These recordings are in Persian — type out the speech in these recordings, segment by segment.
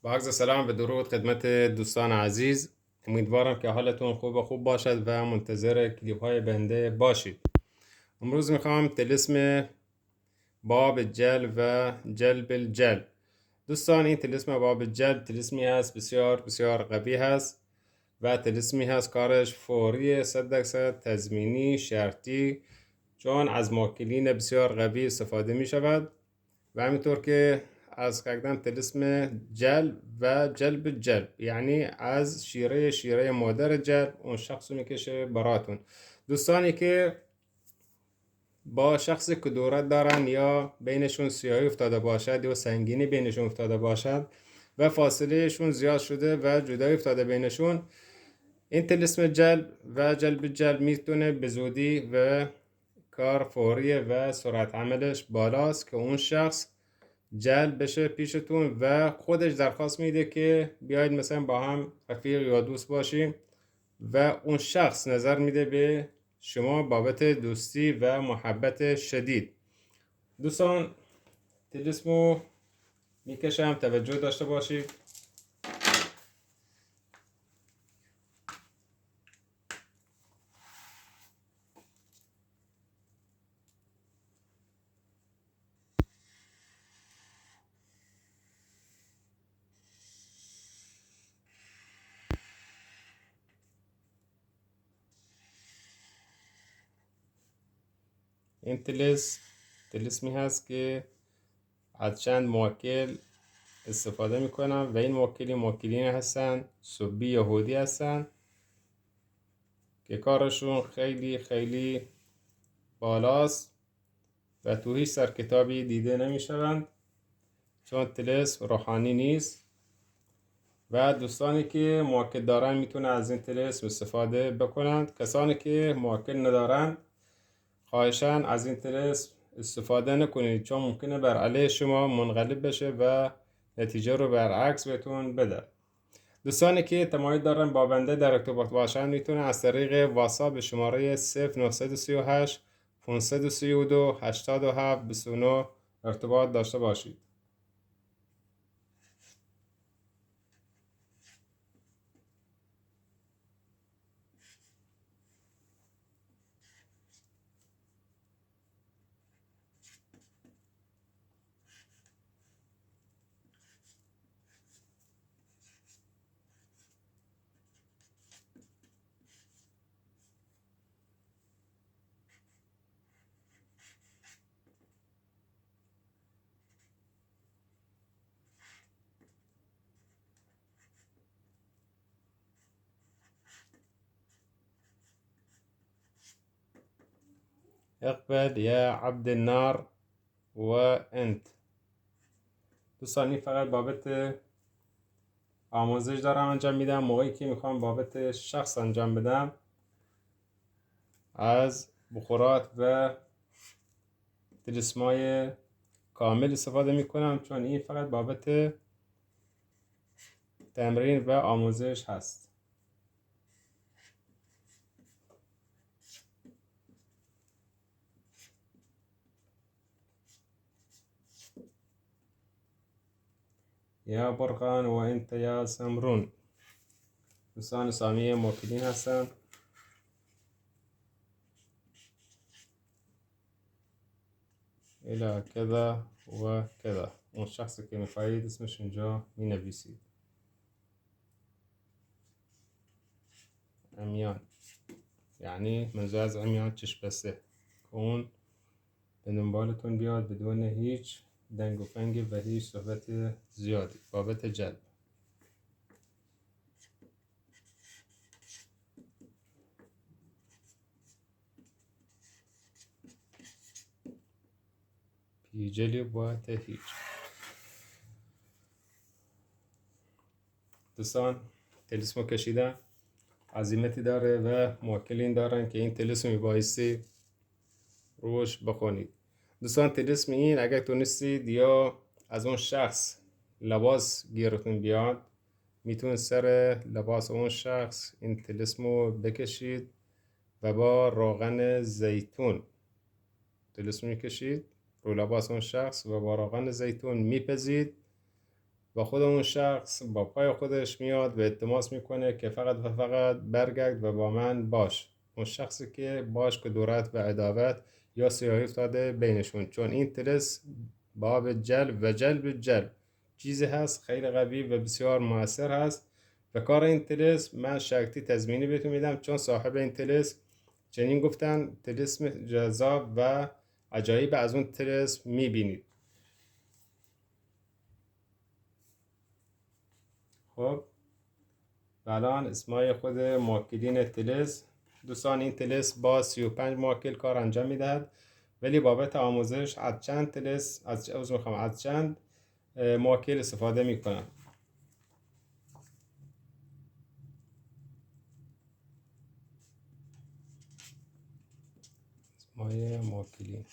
با عرض سلام و درود خدمت دوستان عزیز. امیدوارم که حالتون خوب باشد و منتظر کلیپ های بنده باشید. امروز میخوام طلسم باب جل و جلب الجل. دوستان، این طلسم باب جل طلسمی هست بسیار بسیار قوی هست و طلسمی هست کارش فوری، 100% تضمینی، شرطی، چون از موکلین بسیار قوی استفاده می شود و همینطور که از کردم طلسم جلب و جلب یعنی از شیره مادر جلب اون شخص رو میکشه براتون. دوستانی که با شخص کدورت دارن یا بینشون سیاهی افتاده باشد یا سنگینی بینشون افتاده باشد و فاصله شون زیاد شده و جدایی افتاده بینشون، این طلسم جلب و جلب میتونه به زودی و کار فوریه و سرعت عملش بالاست که اون شخص جلب بشه پیشتون و خودش درخواست میده که بیاید مثلا با هم رفیق یا دوست باشیم و اون شخص نظر میده به شما بابت دوستی و محبت شدید. دوستان، طلسمو میکشم، توجه داشته باشید. این طلسمی هست که از چند موکل استفاده میکنم و این موکلین هستن سبی یهودی هستن که کارشون خیلی خیلی بالاست و تو هیچ سر کتابی دیده نمیشوند، چون طلسم روحانی نیست و دوستانی که موکل دارن میتونن از این طلسم استفاده بکنند. کسانی که موکل ندارن خواهشاً از این طلسم استفاده نکنید، چون ممکنه بر علیه شما منقلب بشه و نتیجه رو برعکس بهتون بده. دوستانی که تمایل دارن با بنده در ارتباط باشن میتونن از طریق واتساپ به شماره 0938 532 87 29 ارتباط داشته باشید. اقبل یا عبد النار و انت. دوستان، این فقط بابت آموزش دارم انجام میدم. موقعی که میخوام بابت شخص انجام بدم از بخورات و طلسمای کامل استفاده میکنم، چون این فقط بابت تمرین و آموزش هست. یا برقان و انت یا سمرون. دوستان سامی موکلین هستن. الى کذا و کذا. اون شخصی که میخواهید اسمش اینجا می نویسید. عمیان، یعنی منظور از عمیان چشم بسته، که اون به دنبالتون بیاد بدون هیچ دنگ و فنگ و هیچ صحبت زیادی بابت جلب. پیجلی با تهیج. دوستان، طلسمو کشیدم، عزیمتی داره و موکلین دارن که این طلسم میبایستی روش بخونید. دوستان، طلسم این اگر تونستید یا از اون شخص لباس گیرتون بیاد، میتون سر لباس اون شخص این طلسمو بکشید و با روغن زیتون طلسم میکشید رو لباس اون شخص و با روغن زیتون میپزید و خود اون شخص با پای خودش میاد و التماس میکنه که فقط و فقط برگرد و با من باش. اون شخصی که باش کدورت و عداوت یا سیاهی افتاده بینشون، چون این طلسم باب جلب و جلب چیزی هست خیلی قوی و بسیار موثر هست. و کار این طلسم من شرطی تضمینی بهتون میدم، چون صاحب این طلسم چنین گفتن طلسم جذاب و عجایب از اون طلسم میبینید. خب الان اسمای خود موکلین طلسم. دوستان این طلسم با 35 موکل کار انجام میدهد، ولی بابت آموزش از چند طلسم از چند موکل استفاده میکنم. اسمای موکلین.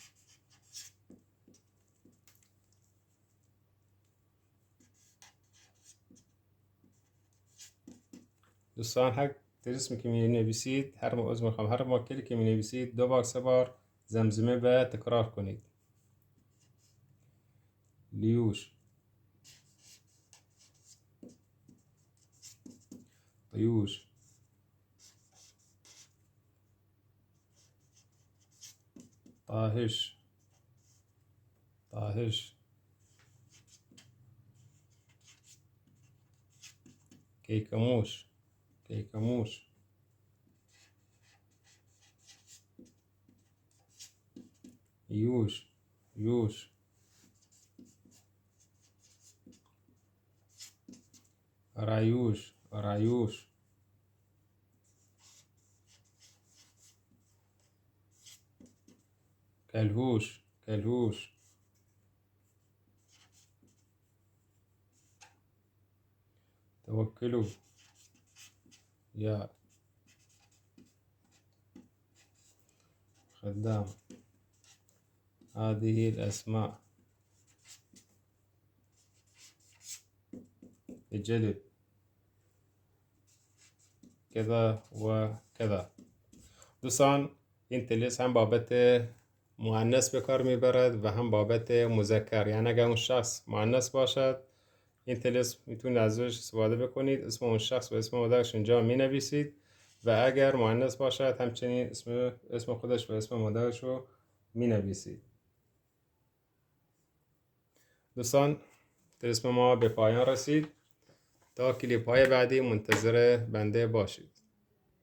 دوستان هر طلسمی که می نویسید، هر موکلی که می نویسید 2 بار 3 بار زمزمه و تکرار کنید. لیوش، طیوش، طاهش، طاهش، کیکموش، کیکموش، یوش، یوش، رایوش، رایوش، کلهوش، کلهوش، توكلوا يا خدام. هذه الأسماء الجلب كذا وكذا. دوستان این طلسم هم بابت مؤنث به کار میبرد و هم بابت مذکر، یعنی اگر اون شخص مؤنث باشد این طلسم میتونید ازش استفاده بکنید، اسم اون شخص و اسم مادرش اینجا می نویسید، و اگر مؤنث باشد همچنین اسم خودش و اسم مادرش رو می نویسید. دوستان طلسم ما به پایان رسید. تا کلیپ های بعدی منتظر بنده باشید.